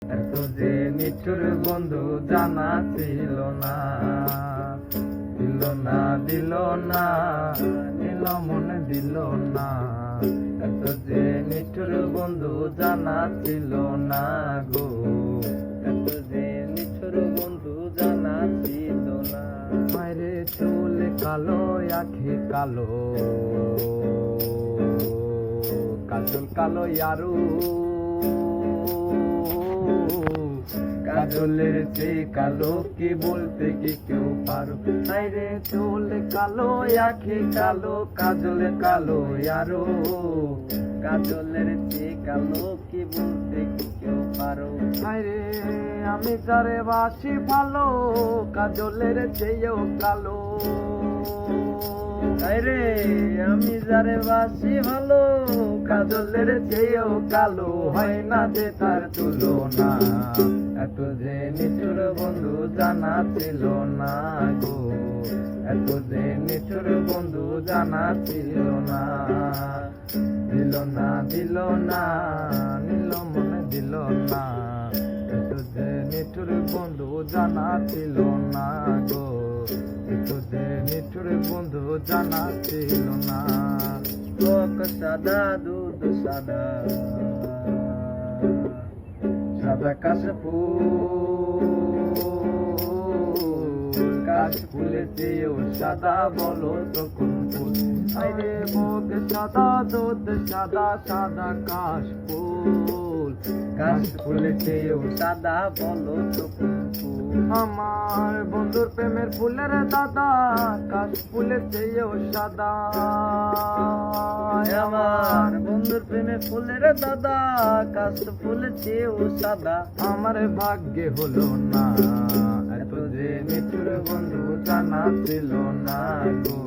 এত যে নিঠুর বন্ধু জানা ছিল না, দিল না দিল না, নিল মনে দিল না। এত যে নিঠুর বন্ধু জানা ছিল না গো, এত যে নিঠুর বন্ধু জানা ছিল না। মায়েরে চুল কালো, আখি কালো, কাজল কালো ইয়ারু, কাজলের চেয়ে কালো কি বলতে কি কেউ পারো। আরে চুল কালো, আখি কালো, কাজল কালো ইয়ারো, কাজলের চেয়ে কালো কি বলতে কি কেউ পারো। আরে আমি যারে বাসি ভালো, কাজলের চেয়েও কালো। আরে আমি যারে বাসি ভালো, কাজলের চেয়েও কালো, হয় না যে তার তুলনা। এত যে নিঠুর বন্ধু জানা ছিল না গো, এত যে নিঠুর বন্ধু জানা ছিল না। দিল না দিল না, নিল মনে দিল না। এত যে নিঠুর বন্ধু জানা ছিল না গো, এত যে নিঠুর বন্ধু জানা ছিল না। চোখ সাদা, দুধ সাদা, সাদা কাশফুলের চেয়েও সাদা, বলো তো কোন ফুল। আরে মুখ সাদা, দুধ সাদা, সাদা কাশফুল, কাশফুলের চেয়েও সাদা, বলো তো কোন ফুল। আমার বন্ধুর প্রেমের ফুলের দাদা, কাশফুলের চেয়েও সাদা। আমার বন্ধুর প্রেমের ফুলের দাদা, কাশফুলের চেয়েও সাদা। আমার ভাগ্যে হলো না, এত যে নিঠুর বন্ধু জানা ছিল না গো,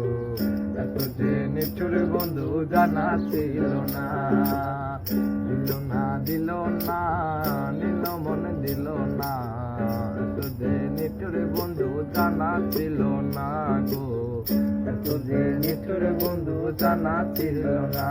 এত যে নিঠুর বন্ধু জানা ছিল না। দিল না দিল না, নিল মনে দিল না। এত যে নিঠুর বন্ধু জানা ছিল না গো, এত যে নিঠুর বন্ধু জানা ছিল না।